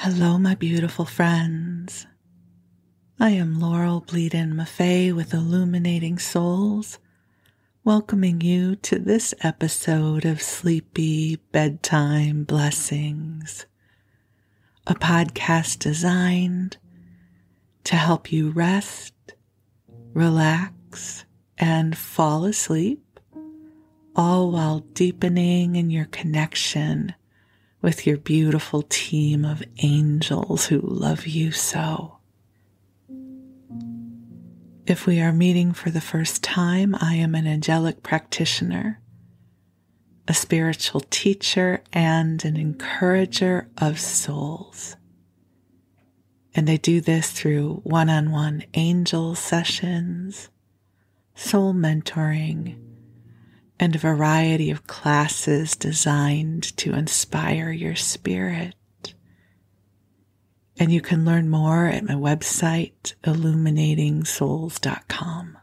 Hello, my beautiful friends. I am Laurel Bleadon-Maffei with Illuminating Souls, welcoming you to this episode of Sleepy Bedtime Blessings, a podcast designed to help you rest, relax, and fall asleep, all while deepening in your connection with your beautiful team of angels who love you so. If we are meeting for the first time, I am an angelic practitioner, a spiritual teacher, and an encourager of souls. And I do this through one-on-one angel sessions, soul mentoring, and a variety of classes designed to inspire your spirit. And you can learn more at my website, illuminatingsouls.com.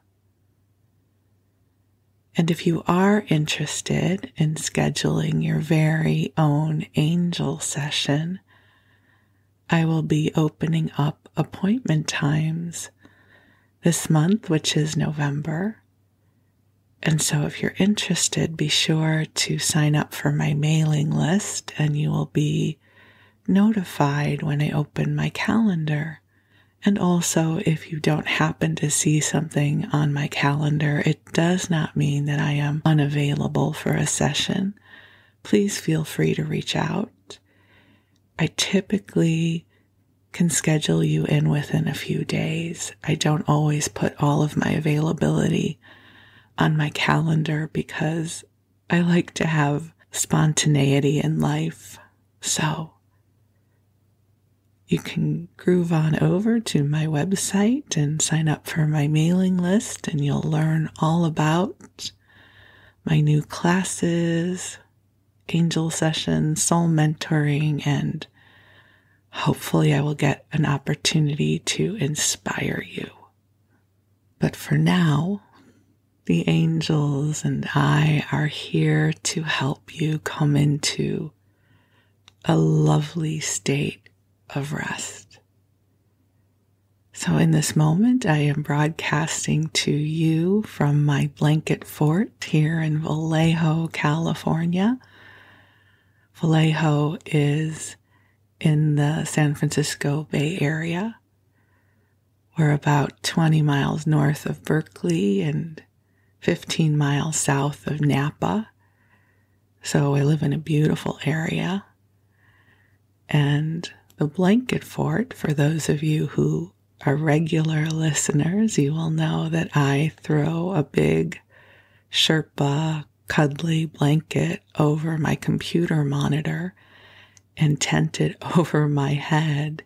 And if you are interested in scheduling your very own angel session, I will be opening up appointment times this month, which is November. And so if you're interested, be sure to sign up for my mailing list and you will be notified when I open my calendar. And also, if you don't happen to see something on my calendar, it does not mean that I am unavailable for a session. Please feel free to reach out. I typically can schedule you in within a few days. I don't always put all of my availability on my calendar because I like to have spontaneity in life. So you can groove on over to my website and sign up for my mailing list, and you'll learn all about my new classes, angel sessions, soul mentoring, and hopefully I will get an opportunity to inspire you. But for now, the angels and I are here to help you come into a lovely state of rest. So in this moment, I am broadcasting to you from my blanket fort here in Vallejo, California. Vallejo is in the San Francisco Bay Area. We're about 20 miles north of Berkeley and 15 miles south of Napa. So I live in a beautiful area. And the blanket fort, for those of you who are regular listeners, you will know that I throw a big Sherpa cuddly blanket over my computer monitor and tent it over my head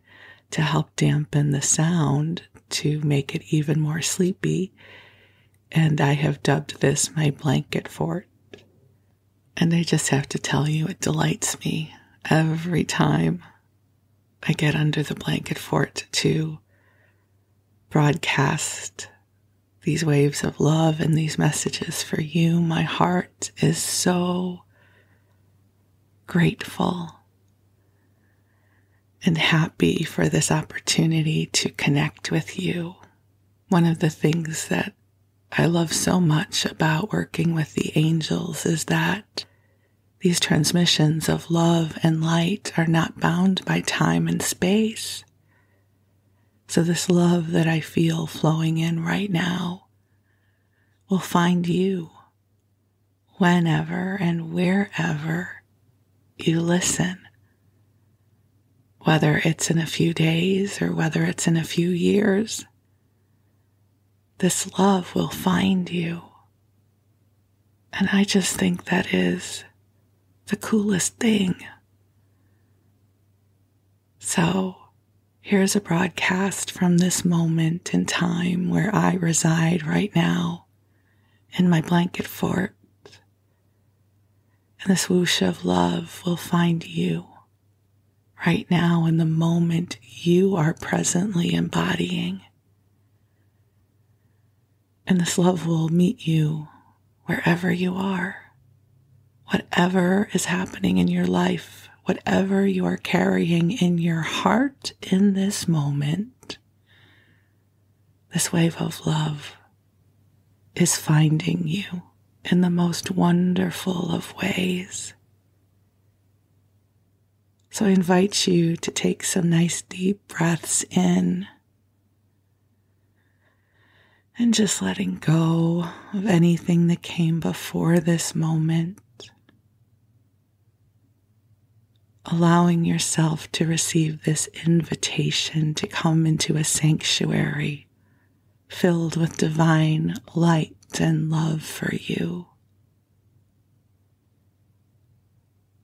to help dampen the sound to make it even more sleepy. And I have dubbed this my blanket fort. And I just have to tell you, it delights me every time I get under the blanket fort to broadcast these waves of love and these messages for you. My heart is so grateful and happy for this opportunity to connect with you. One of the things that I love so much about working with the angels is that these transmissions of love and light are not bound by time and space. So this love that I feel flowing in right now will find you whenever and wherever you listen. Whether it's in a few days or whether it's in a few years, this love will find you. And I just think that is the coolest thing. So here's a broadcast from this moment in time where I reside right now in my blanket fort. And this whoosh of love will find you right now in the moment you are presently embodying. And this love will meet you wherever you are, whatever is happening in your life whatever you are carrying in your heart in this moment, this wave of love is finding you in the most wonderful of ways. So I invite you to take some nice deep breaths in and just letting go of anything that came before this moment. Allowing yourself to receive this invitation to come into a sanctuary filled with divine light and love for you.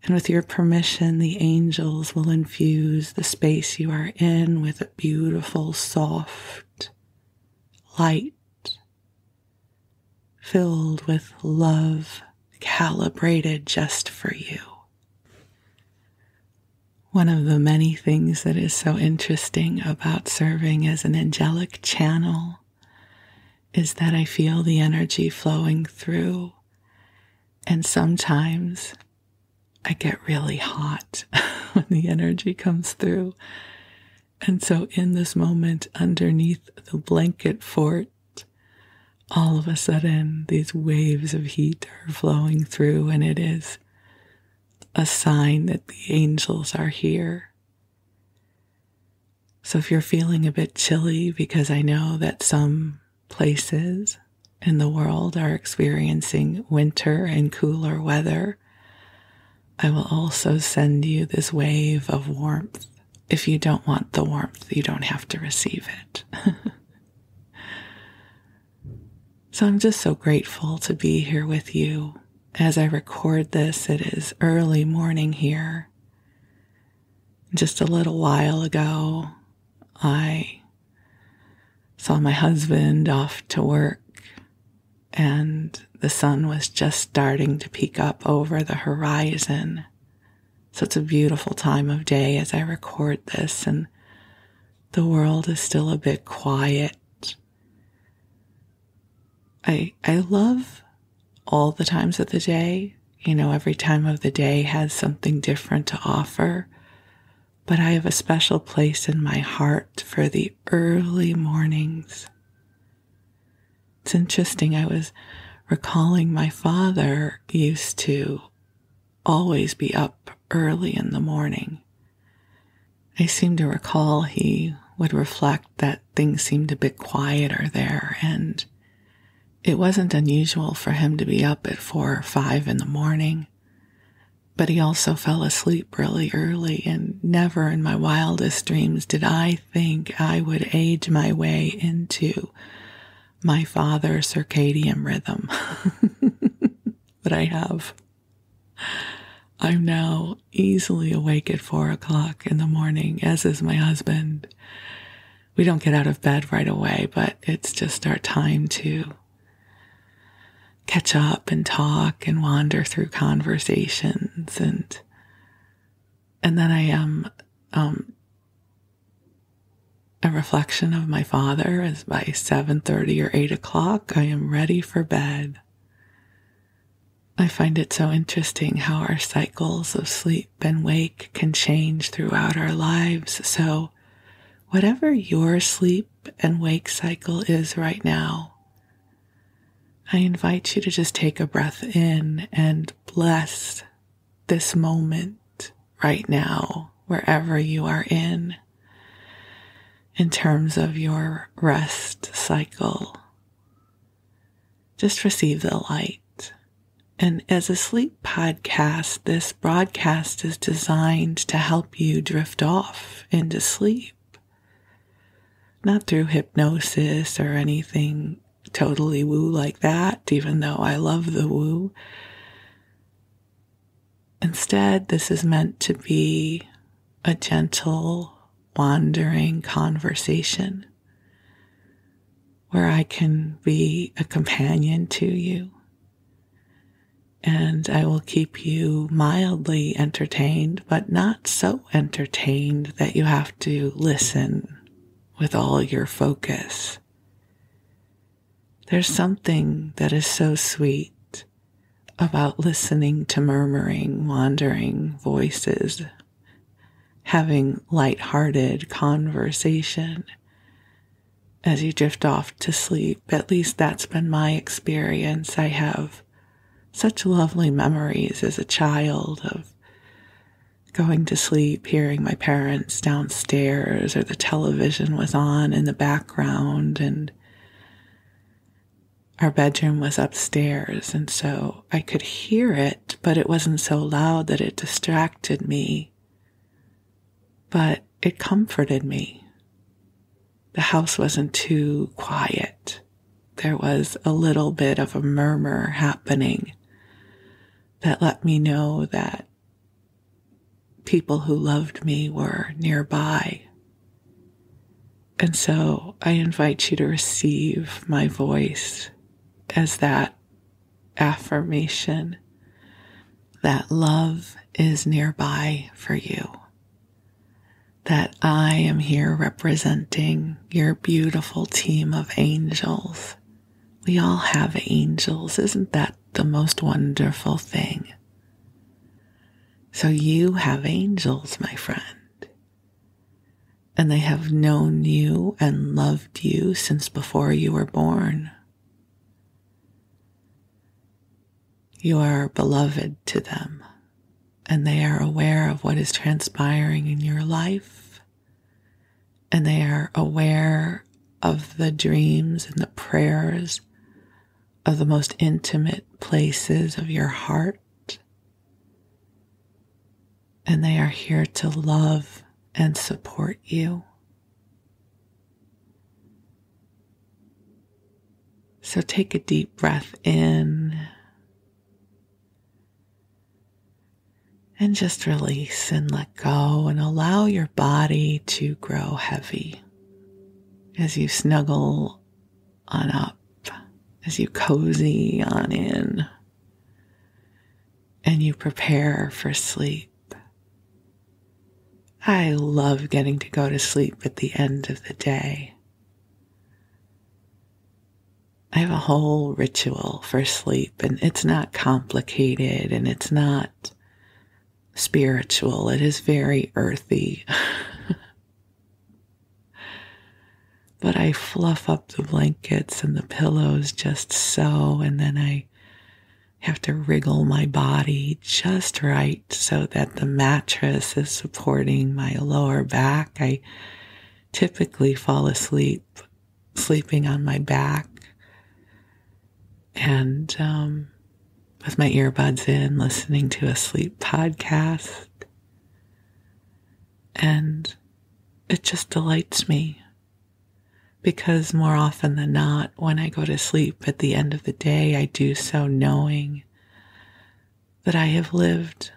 And with your permission, the angels will infuse the space you are in with a beautiful, soft light filled with love, calibrated just for you. One of the many things that is so interesting about serving as an angelic channel is that I feel the energy flowing through, and sometimes I get really hot when the energy comes through. And so in this moment, underneath the blanket fort, all of a sudden these waves of heat are flowing through, and it is a sign that the angels are here. So if you're feeling a bit chilly, because I know that some places in the world are experiencing winter and cooler weather, I will also send you this wave of warmth. If you don't want the warmth, you don't have to receive it. So I'm just so grateful to be here with you. As I record this, it is early morning here. Just a little while ago, I saw my husband off to work, and the sun was just starting to peek up over the horizon. So it's a beautiful time of day as I record this, and the world is still a bit quiet. I love all the times of the day. You know, every time of the day has something different to offer. But I have a special place in my heart for the early mornings. It's interesting, I was recalling my father used to always be up early in the morning. I seem to recall he would reflect that things seemed a bit quieter there, and it wasn't unusual for him to be up at 4 or 5 in the morning, but he also fell asleep really early, and never in my wildest dreams did I think I would age my way into my father's circadian rhythm. But I have. I'm now easily awake at 4 o'clock in the morning, as is my husband. We don't get out of bed right away, but it's just our time to catch up and talk and wander through conversations. And then I am a reflection of my father, as by 7:30 or 8 o'clock, I am ready for bed. I find it so interesting how our cycles of sleep and wake can change throughout our lives. So whatever your sleep and wake cycle is right now, I invite you to just take a breath in and bless this moment right now, wherever you are in terms of your rest cycle. Just receive the light. And as a sleep podcast, this broadcast is designed to help you drift off into sleep. Not through hypnosis or anything totally woo like that, even though I love the woo. Instead, this is meant to be a gentle, wandering conversation where I can be a companion to you, and I will keep you mildly entertained, but not so entertained that you have to listen with all your focus. There's something that is so sweet about listening to murmuring, wandering voices, having lighthearted conversation as you drift off to sleep. At least that's been my experience. I have such lovely memories as a child of going to sleep, hearing my parents downstairs, or the television was on in the background, and our bedroom was upstairs, and so I could hear it, but it wasn't so loud that it distracted me. But it comforted me. The house wasn't too quiet. There was a little bit of a murmur happening that let me know that people who loved me were nearby. And so I invite you to receive my voice as that affirmation that love is nearby for you, that I am here representing your beautiful team of angels. We all have angels. Isn't that the most wonderful thing? So you have angels, my friend, and they have known you and loved you since before you were born. You are beloved to them, and they are aware of what is transpiring in your life, and they are aware of the dreams and the prayers of the most intimate places of your heart, and they are here to love and support you. So take a deep breath in and just release and let go and allow your body to grow heavy as you snuggle on up, as you cozy on in, and you prepare for sleep. I love getting to go to sleep at the end of the day. I have a whole ritual for sleep, and it's not complicated and it's not spiritual. It is very earthy. But I fluff up the blankets and the pillows just so, and then I have to wriggle my body just right so that the mattress is supporting my lower back. I typically fall asleep sleeping on my back and with my earbuds in, listening to a sleep podcast. And it just delights me because more often than not, when I go to sleep at the end of the day, I do so knowing that I have lived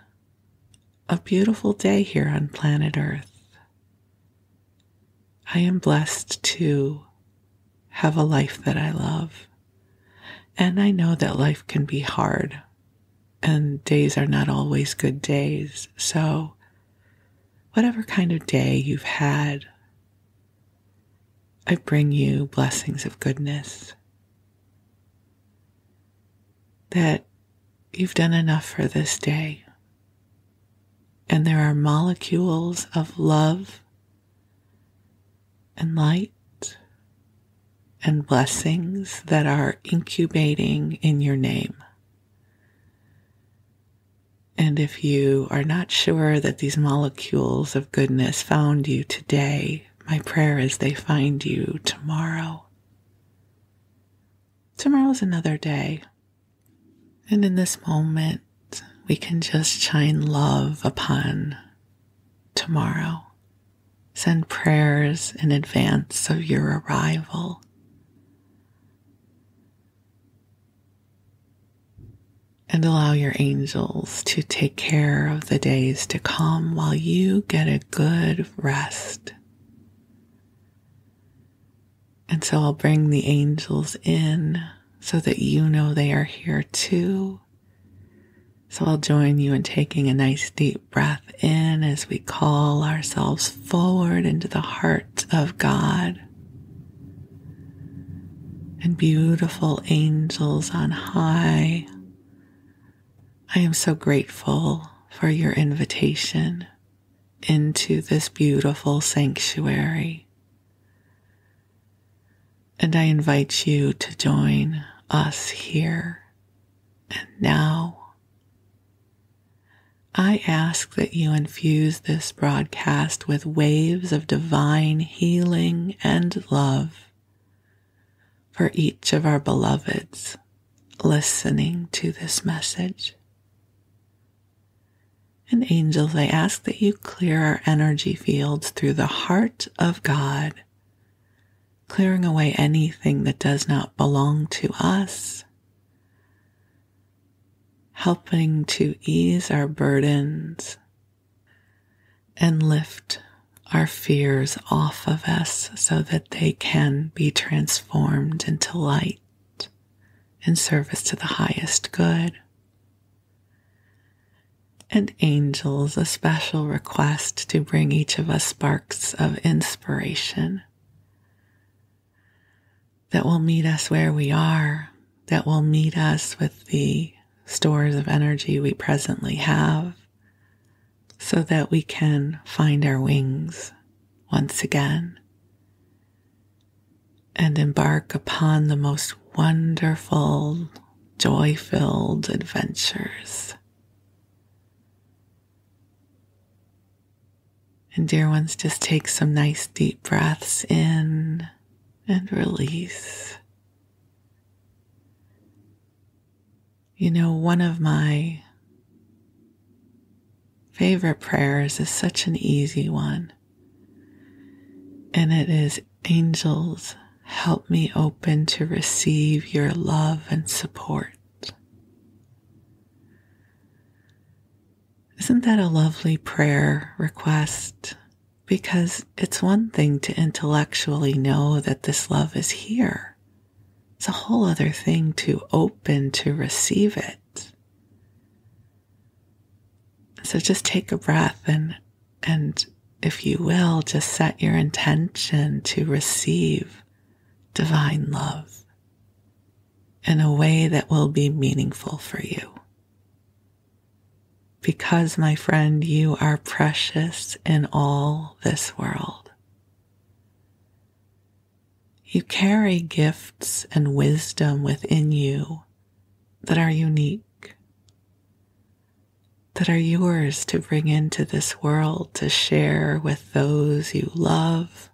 a beautiful day here on planet Earth. I am blessed to have a life that I love. And I know that life can be hard and days are not always good days. So whatever kind of day you've had, I bring you blessings of goodness, that you've done enough for this day. And there are molecules of love and light and blessings that are incubating in your name. And if you are not sure that these molecules of goodness found you today, my prayer is they find you tomorrow. Tomorrow's another day. And in this moment, we can just shine love upon tomorrow. Send prayers in advance of your arrival. And allow your angels to take care of the days to come while you get a good rest. And so I'll bring the angels in so that you know they are here too. So I'll join you in taking a nice deep breath in as we call ourselves forward into the heart of God. And beautiful angels on high, I am so grateful for your invitation into this beautiful sanctuary. And I invite you to join us here and now. I ask that you infuse this broadcast with waves of divine healing and love for each of our beloveds listening to this message. And angels, I ask that you clear our energy fields through the heart of God, clearing away anything that does not belong to us, helping to ease our burdens and lift our fears off of us so that they can be transformed into light in service to the highest good. And angels, a special request to bring each of us sparks of inspiration that will meet us where we are, that will meet us with the stores of energy we presently have, so that we can find our wings once again and embark upon the most wonderful, joy-filled adventures. And dear ones, just take some nice deep breaths in and release. You know, one of my favorite prayers is such an easy one. And it is, angels, help me open to receive your love and support. Isn't that a lovely prayer request? Because it's one thing to intellectually know that this love is here. It's a whole other thing to open to receive it. So just take a breath and if you will, just set your intention to receive divine love in a way that will be meaningful for you. Because, my friend, you are precious in all this world. You carry gifts and wisdom within you that are unique, that are yours to bring into this world to share with those you love.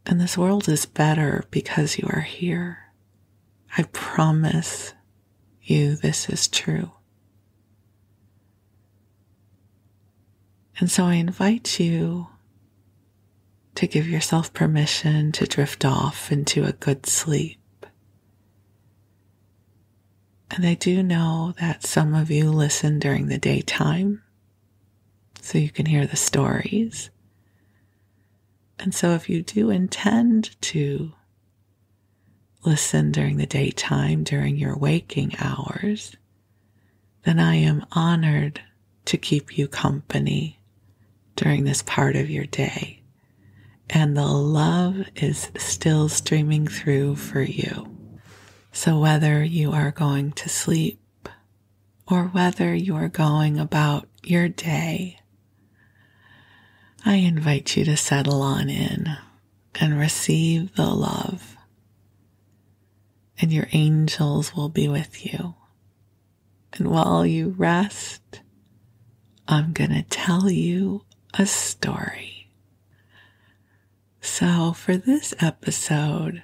And this world is better because you are here. I promise you this is true. And so I invite you to give yourself permission to drift off into a good sleep. And I do know that some of you listen during the daytime, so you can hear the stories. And so if you do intend to listen during the daytime, during your waking hours, then I am honored to keep you company during this part of your day. And the love is still streaming through for you. So whether you are going to sleep or whether you are going about your day, I invite you to settle on in and receive the love. And your angels will be with you. And while you rest, I'm going to tell you a story. So for this episode,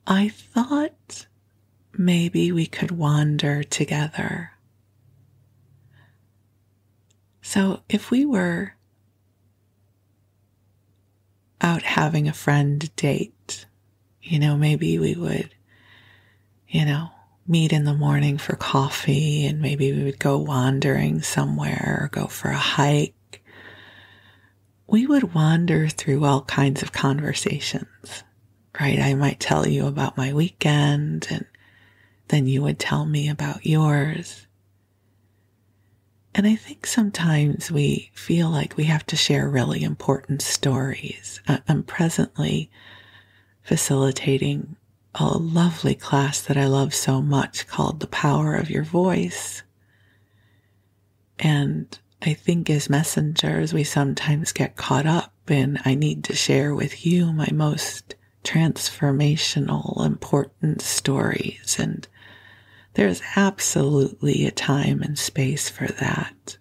I thought maybe we could wander together. So if we were out having a friend date, maybe we would, meet in the morning for coffee, and maybe we would go wandering somewhere or go for a hike. We would wander through all kinds of conversations, right? I might tell you about my weekend, and then you would tell me about yours. And I think sometimes we feel like we have to share really important stories. I'm presently facilitating a lovely class that I love so much called The Power of Your Voice. And I think as messengers, we sometimes get caught up in, I need to share with you my most transformational, important stories. And there's absolutely a time and space for that.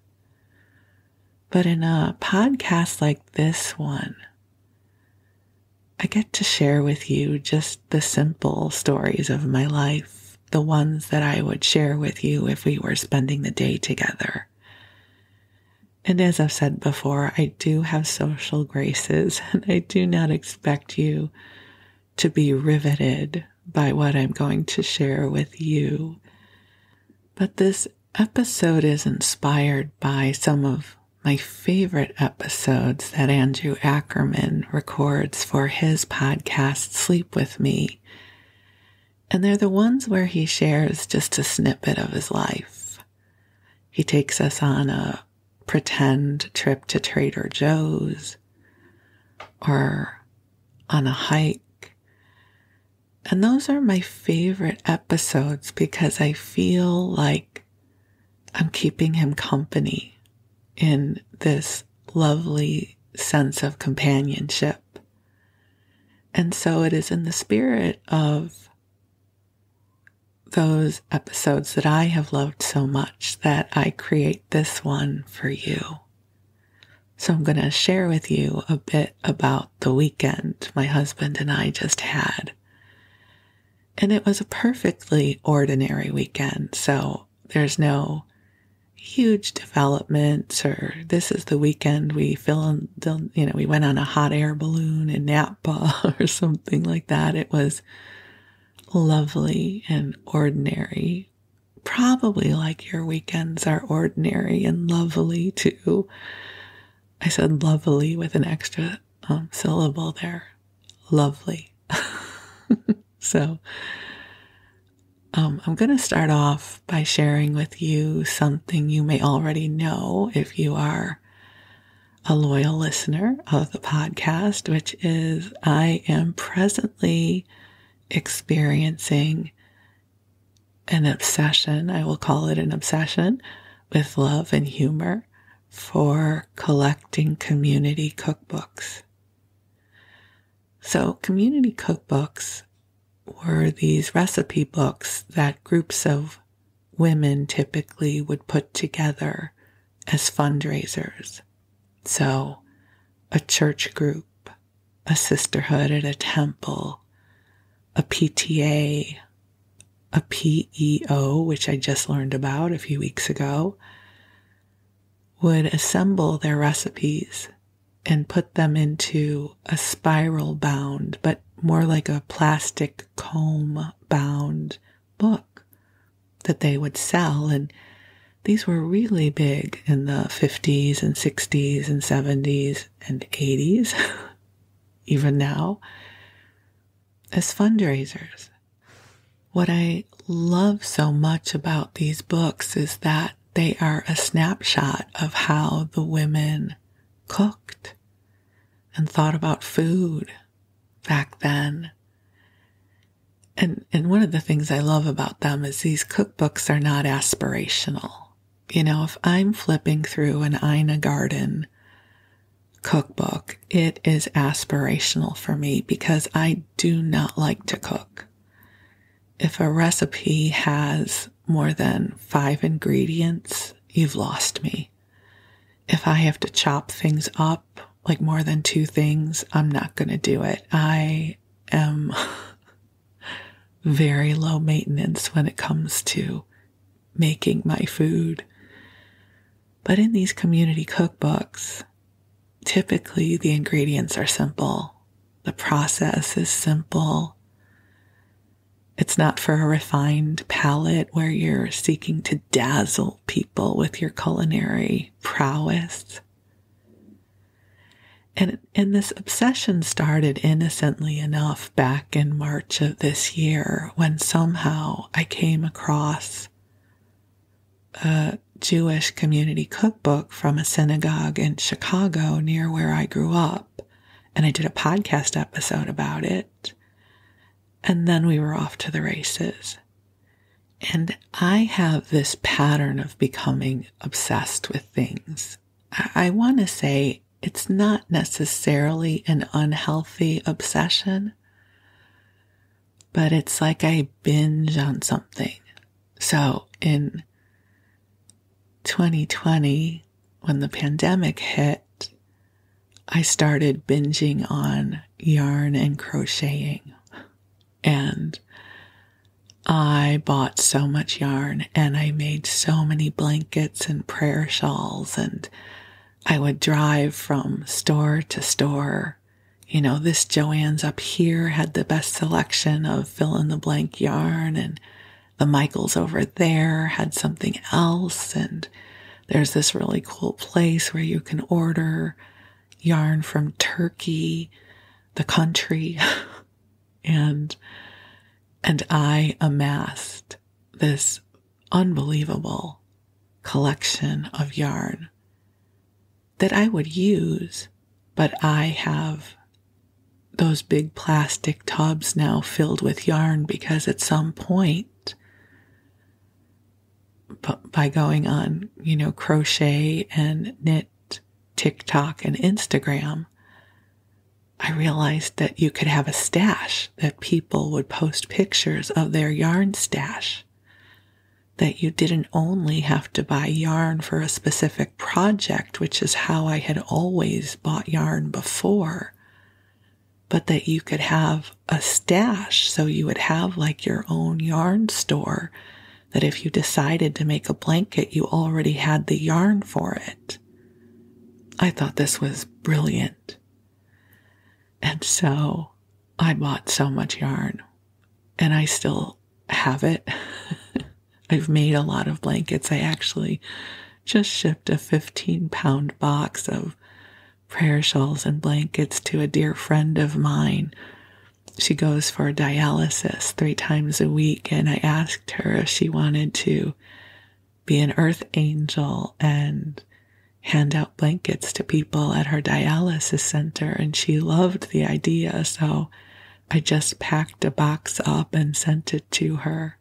But in a podcast like this one, I get to share with you just the simple stories of my life, the ones that I would share with you if we were spending the day together. And as I've said before, I do have social graces, and I do not expect you to be riveted by what I'm going to share with you. But this episode is inspired by some of my favorite episodes that Andrew Ackerman records for his podcast, Sleep With Me. And they're the ones where he shares just a snippet of his life. He takes us on a pretend trip to Trader Joe's or on a hike. And those are my favorite episodes because I feel like I'm keeping him company in this lovely sense of companionship. And so it is in the spirit of those episodes that I have loved so much that I create this one for you. So I'm going to share with you a bit about the weekend my husband and I just had. And it was a perfectly ordinary weekend, so there's no huge developments or this is the weekend we we went on a hot air balloon in Napa or something like that. It was lovely and ordinary, probably like your weekends are ordinary and lovely too. I said lovely with an extra syllable there. Lovely. So I'm going to start off by sharing with you something you may already know if you are a loyal listener of the podcast, which is I am presently experiencing an obsession, I will call it an obsession, with love and humor for collecting community cookbooks. So community cookbooks were these recipe books that groups of women typically would put together as fundraisers. So a church group, a sisterhood at a temple, a PTA, a PEO, which I just learned about a few weeks ago, would assemble their recipes and put them into a spiral bound, but more like a plastic comb bound book that they would sell. And these were really big in the 50s and 60s and 70s and 80s, even now, as fundraisers. What I love so much about these books is that they are a snapshot of how the women cooked and thought about food back then. And one of the things I love about them is these cookbooks are not aspirational. You know, if I'm flipping through an Ina Garden cookbook, it is aspirational for me because I do not like to cook. If a recipe has more than 5 ingredients, you've lost me. If I have to chop things up, like more than 2 things, I'm not going to do it. I am very low maintenance when it comes to making my food. But in these community cookbooks, typically the ingredients are simple. The process is simple. It's not for a refined palate where you're seeking to dazzle people with your culinary prowess. And this obsession started innocently enough back in March of this year when somehow I came across a Jewish community cookbook from a synagogue in Chicago near where I grew up. And I did a podcast episode about it. And then we were off to the races. And I have this pattern of becoming obsessed with things. I want to say it's not necessarily an unhealthy obsession, but it's like I binge on something. So in 2020, when the pandemic hit, I started binging on yarn and crocheting. And I bought so much yarn and I made so many blankets and prayer shawls, and I would drive from store to store. You know, this Joann's up here had the best selection of fill-in-the-blank yarn, and the Michaels over there had something else, and there's this really cool place where you can order yarn from Turkey, the country, and I amassed this unbelievable collection of yarn that I would use, but I have those big plastic tubs now filled with yarn because at some point, by going on, crochet and knit, TikTok and Instagram, I realized that you could have a stash, that people would post pictures of their yarn stash, that you didn't only have to buy yarn for a specific project, which is how I had always bought yarn before, but that you could have a stash, so you would have like your own yarn store, that if you decided to make a blanket, you already had the yarn for it. I thought this was brilliant. And so I bought so much yarn, and I still have it. I've made a lot of blankets. I actually just shipped a 15-pound box of prayer shawls and blankets to a dear friend of mine. She goes for dialysis 3 times a week, and I asked her if she wanted to be an earth angel and hand out blankets to people at her dialysis center, and she loved the idea, so I just packed a box up and sent it to her.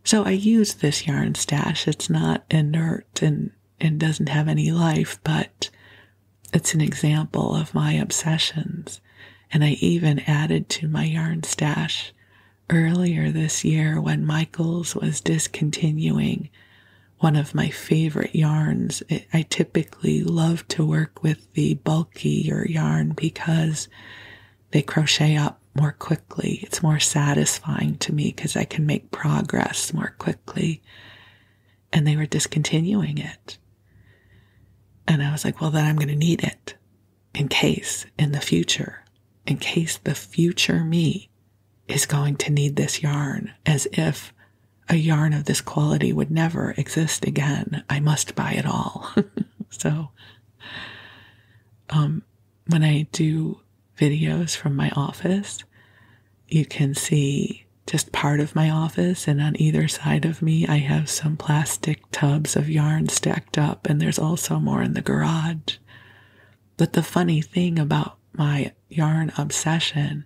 So I use this yarn stash. It's not inert and doesn't have any life, but it's an example of my obsessions. And I even added to my yarn stash earlier this year when Michaels was discontinuing one of my favorite yarns. I typically love to work with the bulkier yarn because they crochet up more quickly. It's more satisfying to me because I can make progress more quickly. And they were discontinuing it. And I was like, well, then I'm going to need it in case the future me is going to need this yarn, as if a yarn of this quality would never exist again. I must buy it all. So, when I do videos from my office, you can see just part of my office, and on either side of me, I have some plastic tubs of yarn stacked up, and there's also more in the garage. But the funny thing about my yarn obsession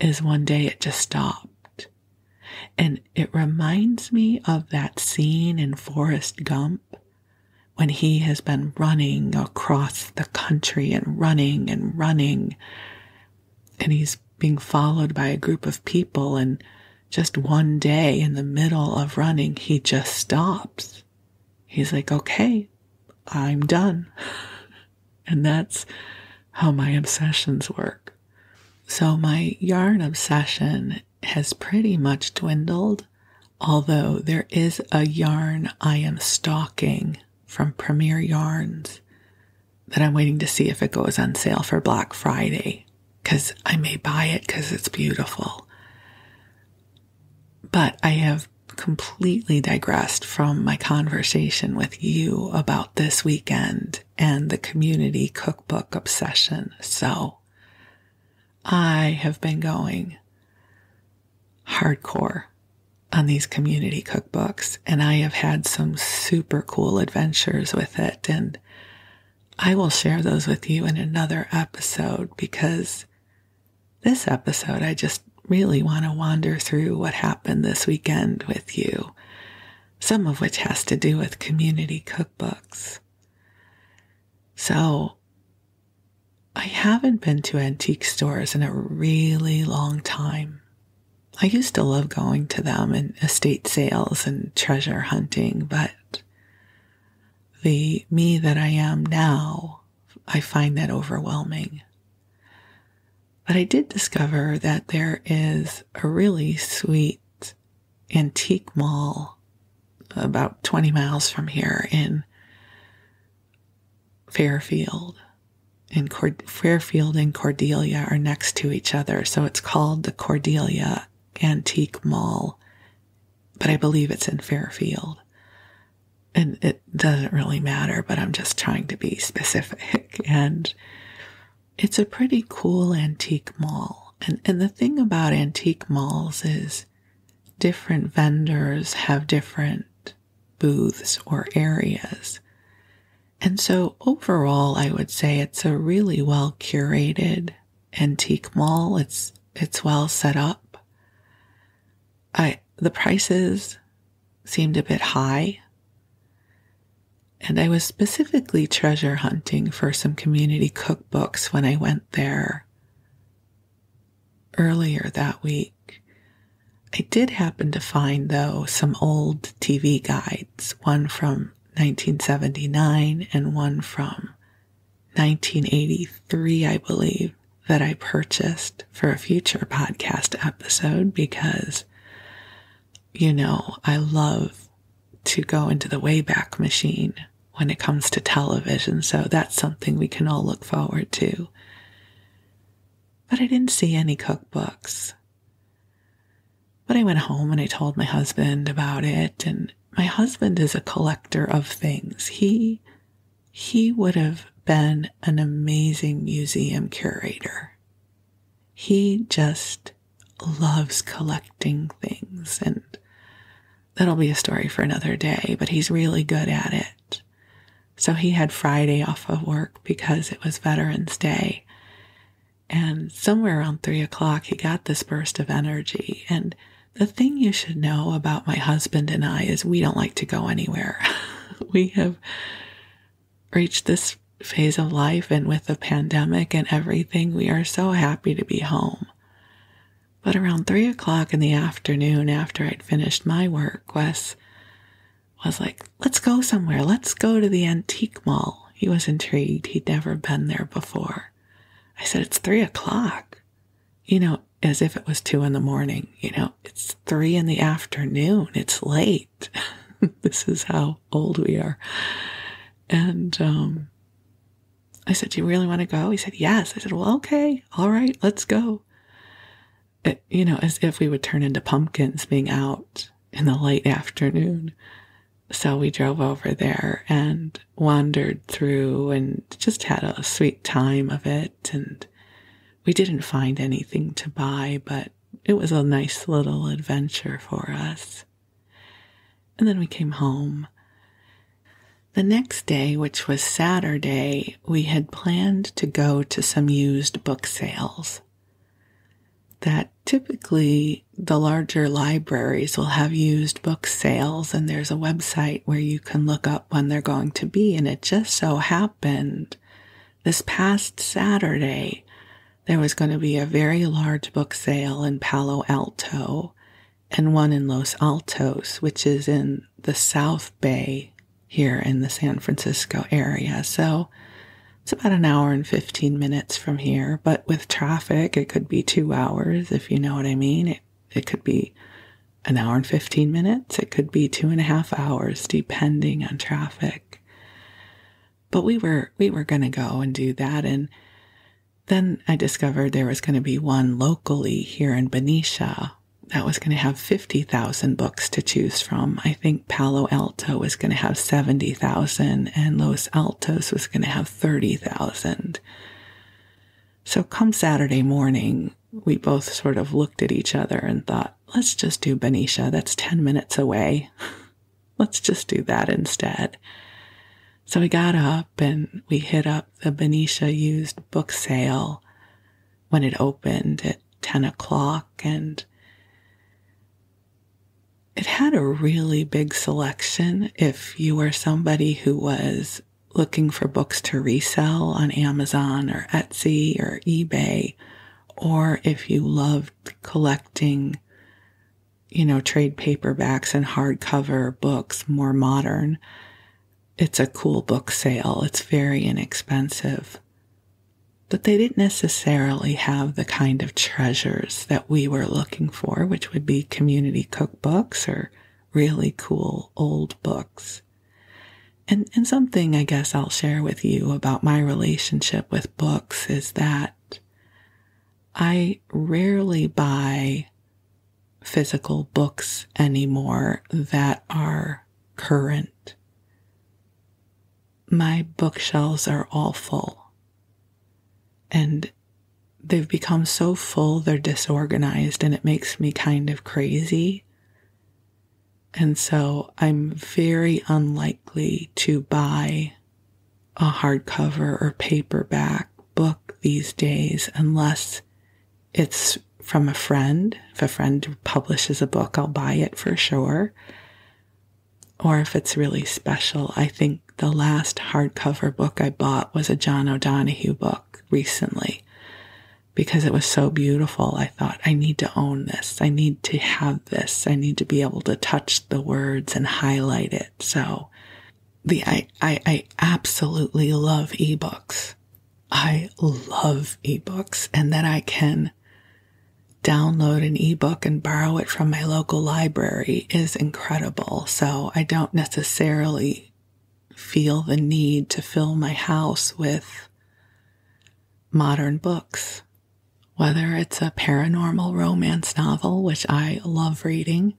is one day it just stopped. And it reminds me of that scene in Forrest Gump when he has been running across the country and running, and he's being followed by a group of people, and just one day in the middle of running, he just stops. He's like, okay, I'm done. And that's how my obsessions work. So my yarn obsession has pretty much dwindled, although there is a yarn I am stalking from Premier Yarns that I'm waiting to see if it goes on sale for Black Friday, because I may buy it because it's beautiful. But I have completely digressed from my conversation with you about this weekend and the community cookbook obsession. So I have been going hardcore on these community cookbooks, and I have had some super cool adventures with it, and I will share those with you in another episode, because this episode I just really want to wander through what happened this weekend with you, some of which has to do with community cookbooks. So, I haven't been to antique stores in a really long time. I used to love going to them and estate sales and treasure hunting, but the me that I am now, I find that overwhelming. But I did discover that there is a really sweet antique mall about 20 miles from here in Fairfield. Fairfield and Cordelia are next to each other, so it's called the Cordelia Antique Mall, but I believe it's in Fairfield. And it doesn't really matter, but I'm just trying to be specific. And it's a pretty cool antique mall. And the thing about antique malls is different vendors have different booths or areas. And so overall, I would say it's a really well curated antique mall. It's well set up. The prices seemed a bit high. And I was specifically treasure hunting for some community cookbooks when I went there earlier that week. I did happen to find, though, some old TV guides, one from 1979 and one from 1983, I believe, that I purchased for a future podcast episode because, I love to go into the Wayback Machine when it comes to television, so that's something we can all look forward to. But I didn't see any cookbooks. But I went home and I told my husband about it, and my husband is a collector of things. He would have been an amazing museum curator. He just loves collecting things, and that'll be a story for another day, but he's really good at it. So he had Friday off of work because it was Veterans Day. And somewhere around 3 o'clock, he got this burst of energy. And the thing you should know about my husband and I is we don't like to go anywhere. We have reached this phase of life, and with the pandemic and everything, we are so happy to be home. But around 3 o'clock in the afternoon, after I'd finished my work, Wes was like, let's go somewhere. Let's go to the antique mall. He was intrigued. He'd never been there before. I said, it's 3 o'clock. As if it was 2 in the morning. It's 3 in the afternoon. It's late. This is how old we are. And I said, do you really want to go? He said, yes. I said, well, okay. All right, let's go. As if we would turn into pumpkins being out in the late afternoon. So we drove over there and wandered through and just had a sweet time of it. And we didn't find anything to buy, but it was a nice little adventure for us. And then we came home. The next day, which was Saturday, we had planned to go to some used book sales. That typically the larger libraries will have used book sales, and there's a website where you can look up when they're going to be. And it just so happened this past Saturday, there was going to be a very large book sale in Palo Alto and one in Los Altos, which is in the South Bay here in the San Francisco area. So it's about an hour and 15 minutes from here, but with traffic, it could be 2 hours, if you know what I mean. It could be an hour and 15 minutes. It could be 2.5 hours, depending on traffic. But we were going to go and do that. And then I discovered there was going to be one locally here in Benicia that was going to have 50,000 books to choose from. I think Palo Alto was going to have 70,000 and Los Altos was going to have 30,000. So come Saturday morning, we both sort of looked at each other and thought, let's just do Benicia. That's 10 minutes away. Let's just do that instead. So we got up and we hit up the Benicia used book sale when it opened. It 10 o'clock, and it had a really big selection if you were somebody who was looking for books to resell on Amazon or Etsy or eBay, or if you loved collecting, trade paperbacks and hardcover books, more modern. It's a cool book sale. It's very inexpensive. But they didn't necessarily have the kind of treasures that we were looking for, which would be community cookbooks or really cool old books. And something I guess I'll share with you about my relationship with books is that I rarely buy physical books anymore that are current. My bookshelves are all full. And they've become so full, they're disorganized, and it makes me kind of crazy. And so I'm very unlikely to buy a hardcover or paperback book these days unless it's from a friend. If a friend publishes a book, I'll buy it for sure. Or if it's really special. I think the last hardcover book I bought was a John O'Donohue book recently because it was so beautiful. I thought, I need to own this. I need to have this. I need to be able to touch the words and highlight it. So I absolutely love ebooks. I love ebooks, and that I can download an ebook and borrow it from my local library is incredible. So I don't necessarily feel the need to fill my house with modern books, whether it's a paranormal romance novel, which I love reading,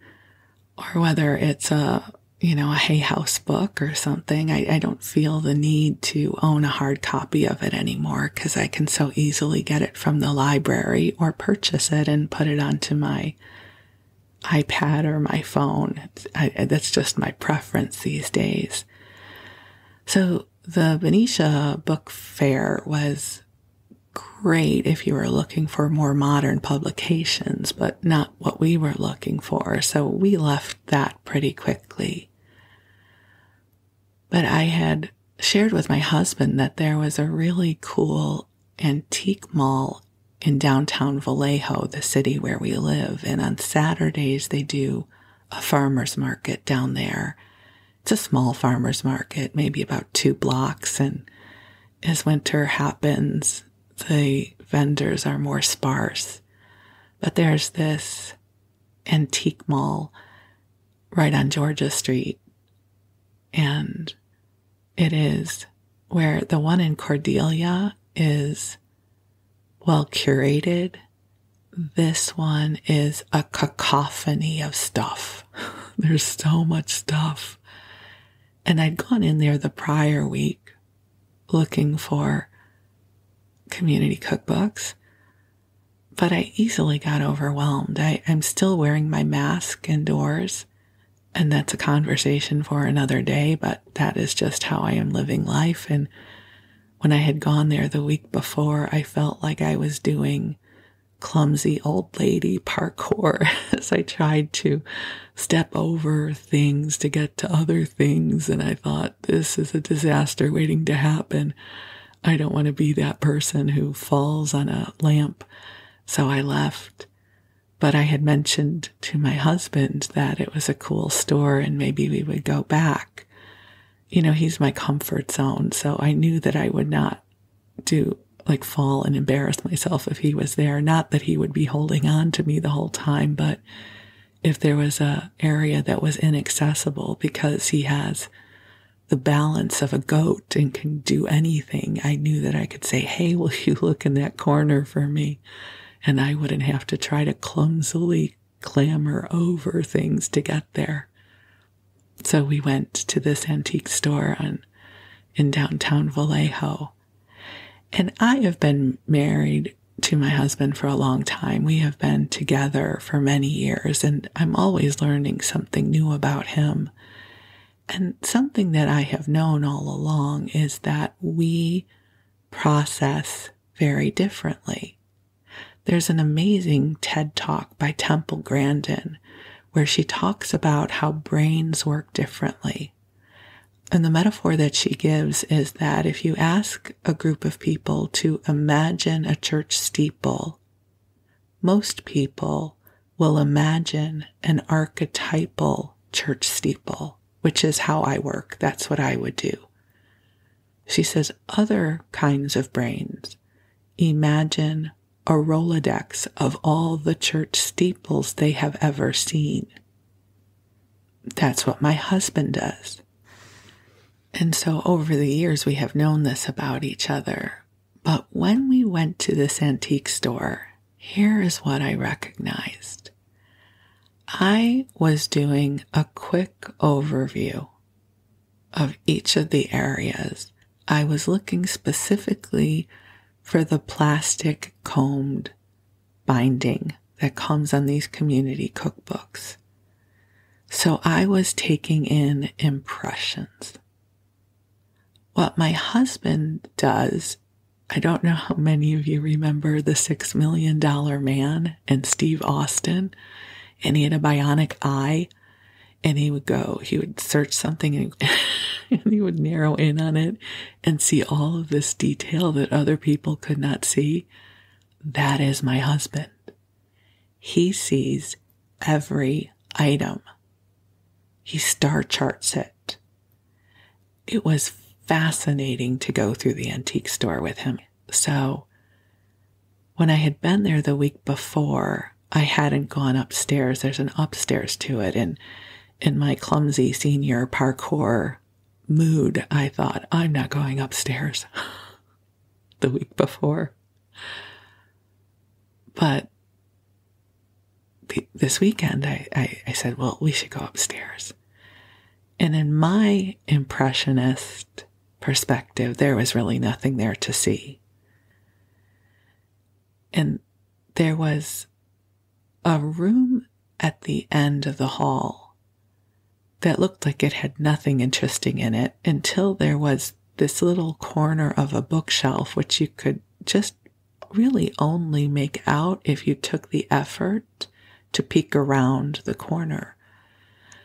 or whether it's a Hay House book or something. I don't feel the need to own a hard copy of it anymore because I can so easily get it from the library or purchase it and put it onto my iPad or my phone. That's just my preference these days. So the Benicia Book Fair was great if you were looking for more modern publications, but not what we were looking for. So we left that pretty quickly. But I had shared with my husband that there was a really cool antique mall in downtown Vallejo, the city where we live. And on Saturdays, they do a farmer's market down there. It's a small farmer's market, maybe about 2 blocks. And as winter happens, the vendors are more sparse. But there's this antique mall right on Georgia Street. And it is where the one in Cordelia is well curated. This one is a cacophony of stuff. There's so much stuff. And I'd gone in there the prior week looking for community cookbooks, but I easily got overwhelmed. I'm still wearing my mask indoors, and that's a conversation for another day, but that is just how I am living life. And when I had gone there the week before, I felt like I was doing clumsy old lady parkour as I tried to step over things to get to other things. And I thought, this is a disaster waiting to happen. I don't want to be that person who falls on a lamp. So I left. But I had mentioned to my husband that it was a cool store and maybe we would go back. He's my comfort zone. So I knew that I would not fall and embarrass myself if he was there. Not that he would be holding on to me the whole time, but if there was a area that was inaccessible because he has the balance of a goat and can do anything, I knew that I could say, hey, will you look in that corner for me? And I wouldn't have to try to clumsily clamber over things to get there. So we went to this antique store in downtown Vallejo. And I have been married to my husband for a long time. We have been together for many years, and I'm always learning something new about him. And something that I have known all along is that we process very differently. There's an amazing TED Talk by Temple Grandin where she talks about how brains work differently. And the metaphor that she gives is that if you ask a group of people to imagine a church steeple, most people will imagine an archetypal church steeple, which is how I work. That's what I would do. She says other kinds of brains imagine a Rolodex of all the church steeples they have ever seen. That's what my husband does. And so over the years, we have known this about each other. But when we went to this antique store, here is what I recognized. I was doing a quick overview of each of the areas. I was looking specifically for the plastic combed binding that comes on these community cookbooks. So I was taking in impressions. What my husband does, I don't know how many of you remember the $6 Million Man and Steve Austin, and he had a bionic eye, and he would search something and he would narrow in on it and see all of this detail that other people could not see. That is my husband. He sees every item. He star charts it. It was fascinating to go through the antique store with him. So when I had been there the week before, I hadn't gone upstairs. There's an upstairs to it. And in my clumsy senior parkour mood, I thought, I'm not going upstairs the week before. But this weekend, I said, well, we should go upstairs. And in my impressionist perspective, there was really nothing there to see. And there was a room at the end of the hall that looked like it had nothing interesting in it until there was this little corner of a bookshelf, which you could just really only make out if you took the effort to peek around the corner.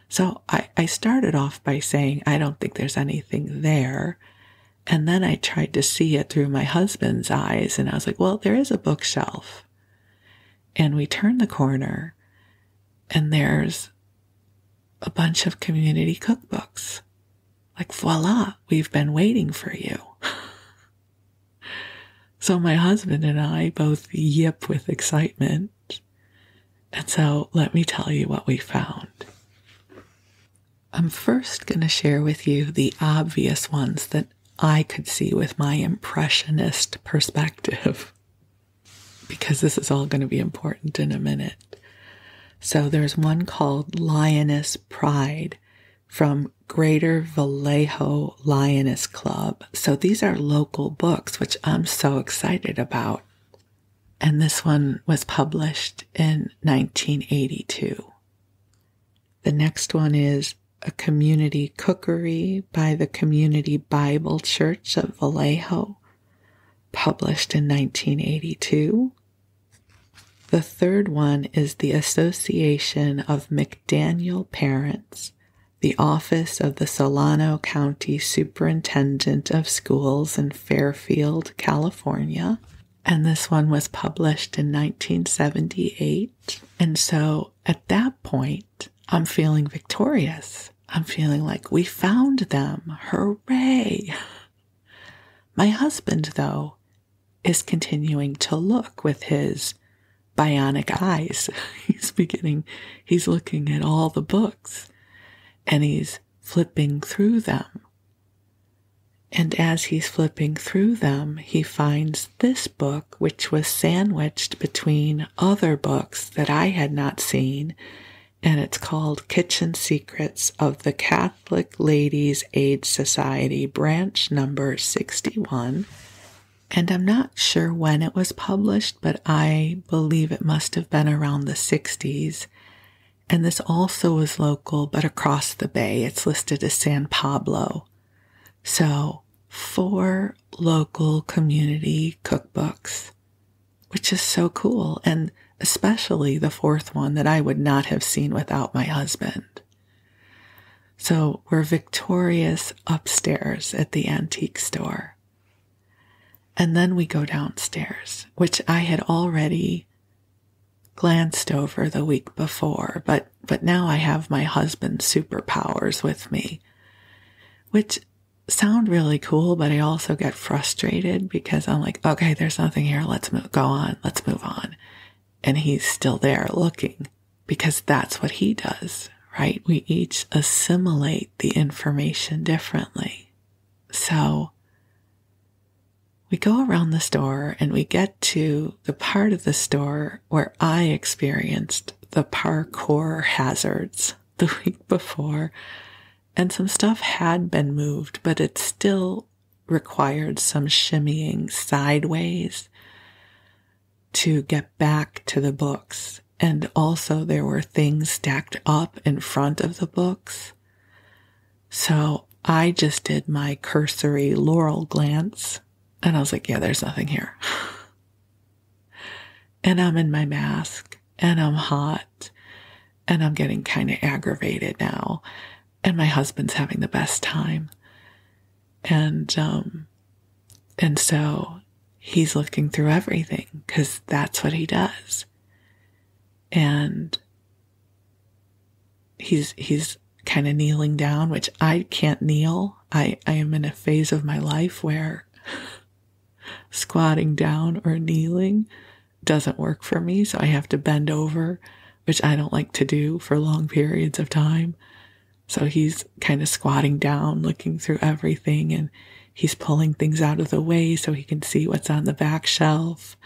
So I started off by saying, I don't think there's anything there. And then I tried to see it through my husband's eyes. And I was like, well, there is a bookshelf. And we turn the corner and there's a bunch of community cookbooks. Like, voila, we've been waiting for you. So my husband and I both yip with excitement. And so let me tell you what we found. I'm first going to share with you the obvious ones that I could see with my impressionist perspective, because this is all going to be important in a minute. So there's one called Lioness Pride from Greater Vallejo Lioness Club. So these are local books, which I'm so excited about. And this one was published in 1982. The next one is A Community Cookery by the Community Bible Church of Vallejo, published in 1982. The third one is The Association of McDaniel Parents, the Office of the Solano County Superintendent of Schools in Fairfield, California. And this one was published in 1978. And so at that point, I'm feeling victorious. I'm feeling like we found them. Hooray. My husband, though, is continuing to look with his bionic eyes. He's looking at all the books and he's flipping through them. And as he's flipping through them, he finds this book, which was sandwiched between other books that I had not seen, and it's called Kitchen Secrets of the Catholic Ladies' Aid Society, branch number 61. And I'm not sure when it was published, but I believe it must have been around the 60s. And this also is local, but across the bay. It's listed as San Pablo. So 4 local community cookbooks which is so cool. And especially the fourth one that I would not have seen without my husband. So we're victorious upstairs at the antique store. And then we go downstairs, which I had already glanced over the week before, but now I have my husband's superpowers with me, which sound really cool, but I also get frustrated because I'm like, okay, there's nothing here. Let's move on. And he's still there looking because that's what he does, right? We each assimilate the information differently. So we go around the store and we get to the part of the store where I experienced the parkour hazards the week before. And some stuff had been moved, but it still required some shimmying sideways to get back to the books. And also there were things stacked up in front of the books. So I just did my cursory Laurel glance. And I was like, yeah, there's nothing here. And I'm in my mask and I'm hot and I'm getting kind of aggravated now. And my husband's having the best time. And so he's looking through everything because that's what he does. And he's kind of kneeling down, which I can't kneel. I am in a phase of my life where squatting down or kneeling doesn't work for me, so I have to bend over, which I don't like to do for long periods of time. So he's kind of squatting down, looking through everything, and he's pulling things out of the way so he can see what's on the back shelf.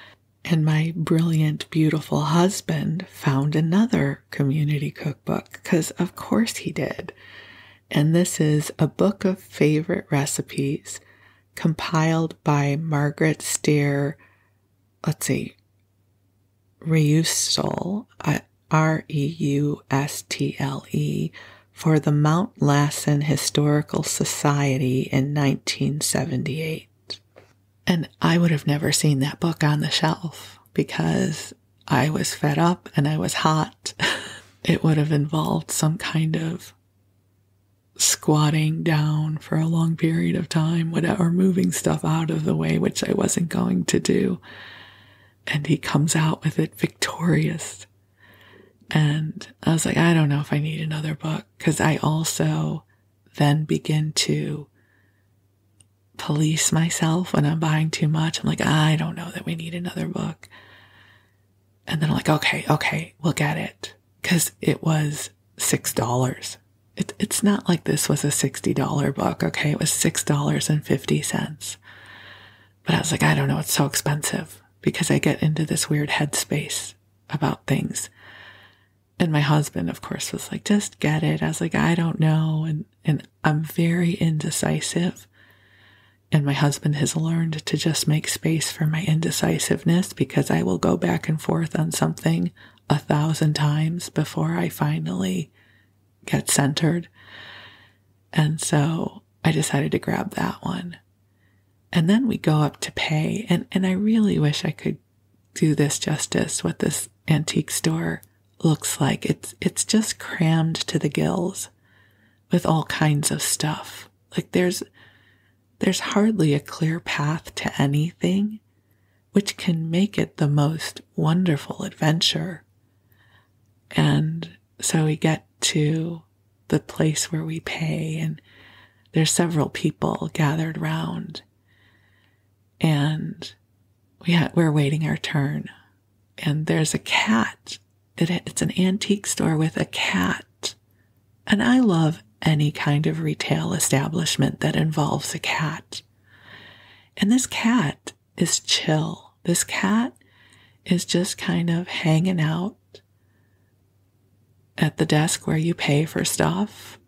And my brilliant, beautiful husband found another community cookbook, because of course he did. And this is a book of favorite recipes compiled by Margaret Stair, Reustle, Reustle, for the Mount Lassen Historical Society in 1978. And I would have never seen that book on the shelf because I was fed up and I was hot. It would have involved some kind of squatting down for a long period of time, or moving stuff out of the way, which I wasn't going to do. And he comes out with it victorious. And I was like, I don't know if I need another book, because I also then begin to police myself when I'm buying too much. I'm like, I don't know that we need another book. And then I'm like, okay, we'll get it. Because it was $6. It's not like this was a $60 book, okay? It was $6.50. But I was like, I don't know, it's so expensive, because I get into this weird headspace about things. And my husband, of course, was like, just get it. I was like, I don't know. And I'm very indecisive. And my husband has learned to just make space for my indecisiveness, because I will go back and forth on something 1,000 times before I finally get centered. And so I decided to grab that one. And then we go up to pay. And I really wish I could do this justice, what this antique store looks like. It's just crammed to the gills with all kinds of stuff. Like there's hardly a clear path to anything, which can make it the most wonderful adventure. And so we get to the place where we pay, and there's several people gathered round, and we're waiting our turn. And there's a cat. It's an antique store with a cat. And I love any kind of retail establishment that involves a cat. And this cat is chill. This cat is just kind of hanging out at the desk where you pay for stuff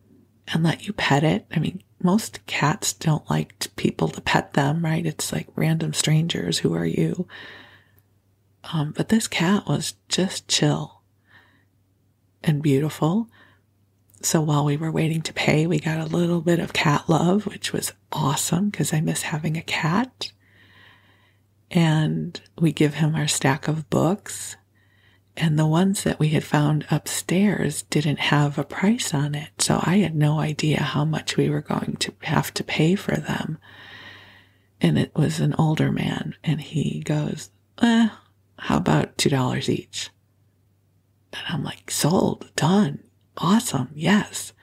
and let you pet it. I mean, most cats don't like people to pet them, right? It's like random strangers. Who are you? But this cat was just chill and beautiful. So while we were waiting to pay, we got a little bit of cat love, which was awesome because I miss having a cat. and we give him our stack of books. And the ones that we had found upstairs didn't have a price on it. So I had no idea how much we were going to have to pay for them. And it was an older man. And he goes, how about $2 each? And I'm like, sold, done, awesome, yes.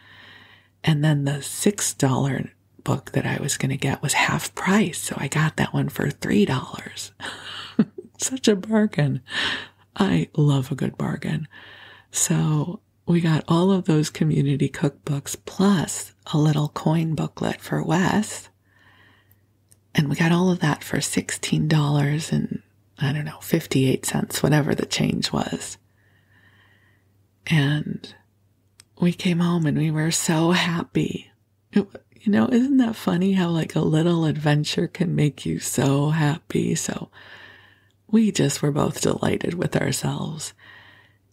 And then the $6 book that I was going to get was half price. So I got that one for $3. Such a bargain. I love a good bargain. So we got all of those community cookbooks plus a little coin booklet for Wes. And we got all of that for $16 and, 58 cents, whatever the change was. And we came home and we were so happy. Isn't that funny how like a little adventure can make you so happy? So we just were both delighted with ourselves.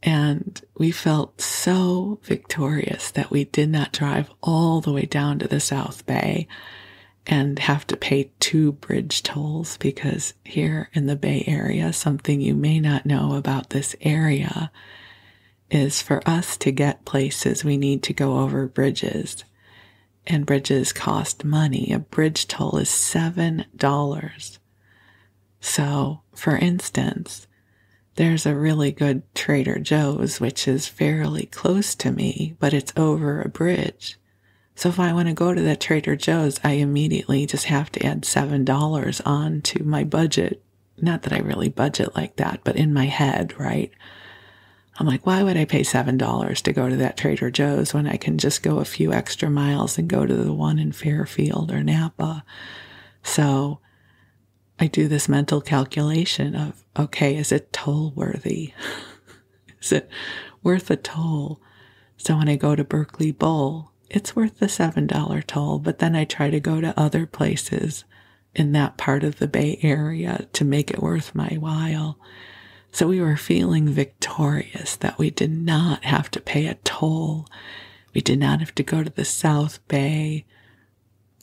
And we felt so victorious that we did not drive all the way down to the South Bay and have to pay 2 bridge tolls, because here in the Bay Area, something you may not know about this area is for us to get places, we need to go over bridges. And bridges cost money. A bridge toll is $7. So, for instance, there's a really good Trader Joe's, which is fairly close to me, but it's over a bridge. So if I want to go to that Trader Joe's, I immediately just have to add $7 on to my budget. Not that I really budget like that, but in my head, right? I'm like, why would I pay $7 to go to that Trader Joe's when I can just go a few extra miles and go to the one in Fairfield or Napa? So I do this mental calculation of, okay, is it toll worthy? Is it worth a toll? So when I go to Berkeley Bowl, it's worth the $7 toll, but then I try to go to other places in that part of the Bay Area to make it worth my while. So we were feeling victorious that we did not have to pay a toll. We did not have to go to the South Bay.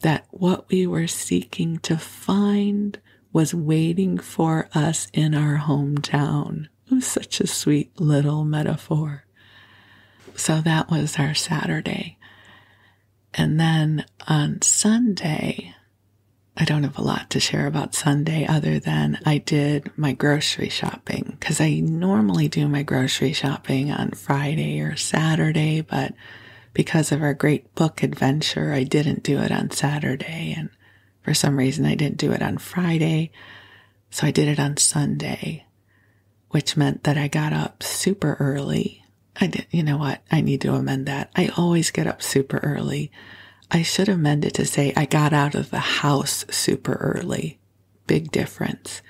That what we were seeking to find was waiting for us in our hometown. It was such a sweet little metaphor. So that was our Saturday. And then on Sunday, I don't have a lot to share about Sunday other than I did my grocery shopping, because I normally do my grocery shopping on Friday or Saturday, but because of our great book adventure, I didn't do it on Saturday, and for some reason I didn't do it on Friday, so I did it on Sunday, which meant that I got up super early. You know what? I need to amend that. I always get up super early. I should amend it to say I got out of the house super early. Big difference.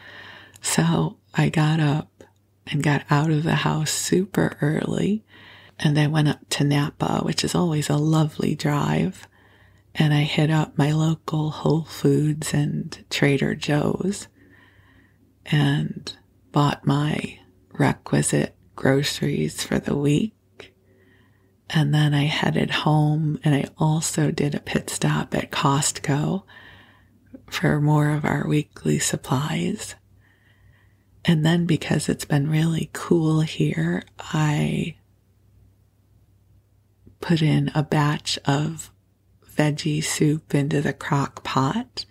So I got up and got out of the house super early, and I went up to Napa, which is always a lovely drive, and I hit up my local Whole Foods and Trader Joe's and bought my requisite groceries for the week. And then I headed home, and I also did a pit stop at Costco for more of our weekly supplies. And then because it's been really cool here, I put in a batch of veggie soup into the crock pot,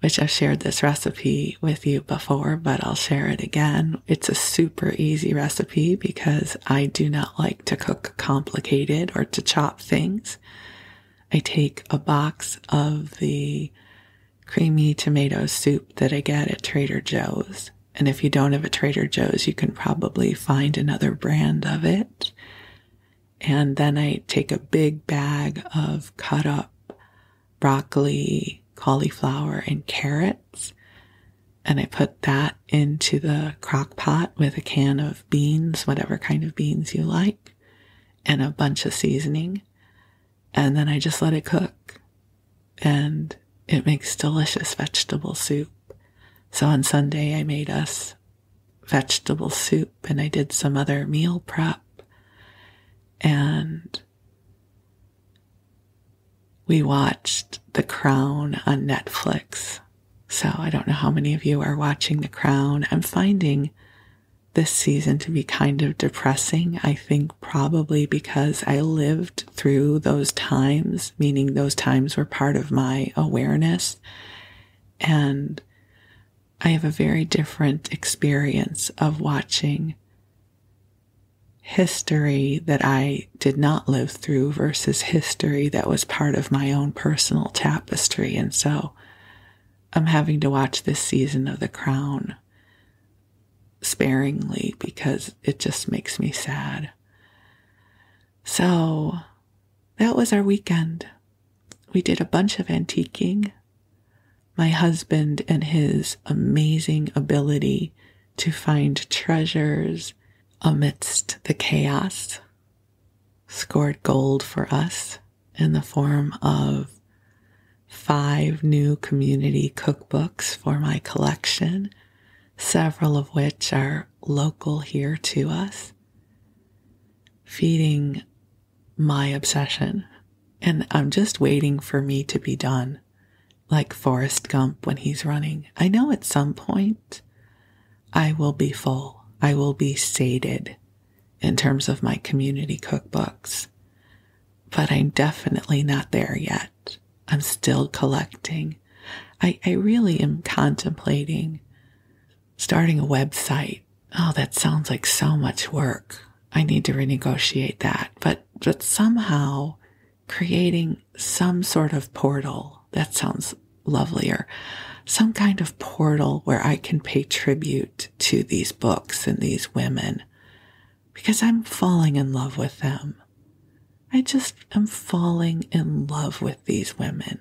which I've shared this recipe with you before, but I'll share it again. It's a super easy recipe because I do not like to cook complicated or to chop things. I take a box of the creamy tomato soup that I get at Trader Joe's. And if you don't have a Trader Joe's, you can probably find another brand of it. And then I take a big bag of cut up broccoli, cauliflower, and carrots, and I put that into the crock pot with a can of beans, whatever kind of beans you like, and a bunch of seasoning, and then I just let it cook, and it makes delicious vegetable soup. So on Sunday I made us vegetable soup, and I did some other meal prep, and we watched The Crown on Netflix. So I don't know how many of you are watching The Crown. I'm finding this season to be kind of depressing. I think probably because I lived through those times, meaning those times were part of my awareness. And I have a very different experience of watching history that I did not live through versus history that was part of my own personal tapestry. And so I'm having to watch this season of The Crown sparingly because it just makes me sad. So that was our weekend. We did a bunch of antiquing. My husband and his amazing ability to find treasures amidst the chaos scored gold for us in the form of 5 new community cookbooks for my collection, several of which are local here to us, feeding my obsession. And I'm just waiting for me to be done, like Forrest Gump when he's running. I know at some point I will be full. I will be sated in terms of my community cookbooks, but I'm definitely not there yet. I'm still collecting. I really am contemplating starting a website. Oh, that sounds like so much work. I need to renegotiate that. But somehow creating some sort of portal, that sounds lovelier. Some kind of portal where I can pay tribute to these books and these women, because I'm falling in love with them. I just am falling in love with these women.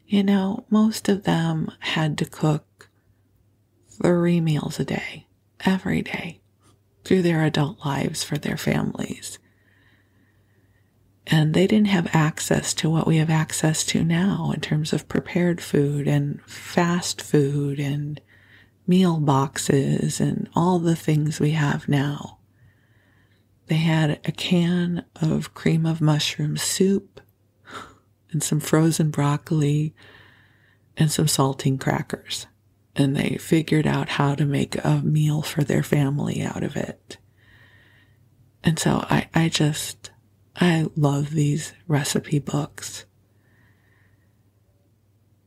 You know, most of them had to cook 3 meals a day, every day, through their adult lives for their families. And they didn't have access to what we have access to now in terms of prepared food and fast food and meal boxes and all the things we have now. They had a can of cream of mushroom soup and some frozen broccoli and some saltine crackers. And they figured out how to make a meal for their family out of it. And so I love these recipe books.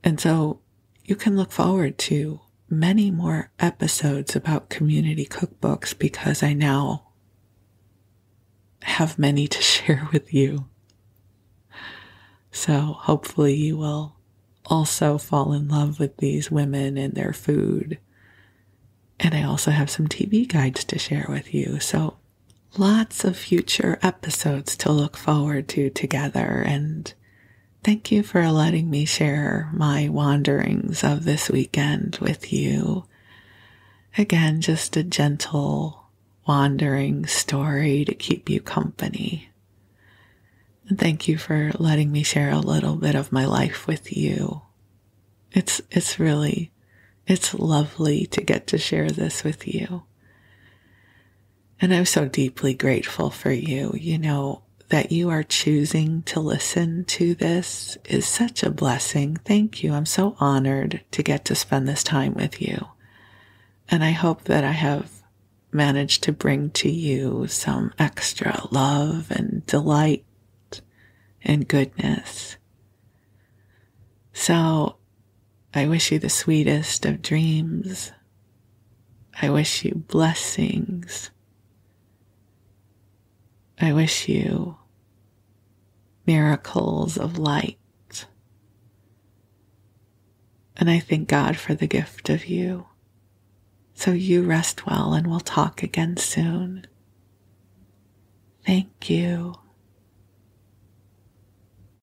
And so you can look forward to many more episodes about community cookbooks because I now have many to share with you. So hopefully you will also fall in love with these women and their food. And I also have some TV guides to share with you. So lots of future episodes to look forward to together. And thank you for letting me share my wanderings of this weekend with you. Again, just a gentle wandering story to keep you company. And thank you for letting me share a little bit of my life with you. It's lovely to get to share this with you. And I'm so deeply grateful for you. You know, that you are choosing to listen to this is such a blessing. Thank you. I'm so honored to get to spend this time with you. And I hope that I have managed to bring to you some extra love and delight and goodness. So I wish you the sweetest of dreams. I wish you blessings. I wish you miracles of light. And I thank God for the gift of you. So you rest well and we'll talk again soon. Thank you.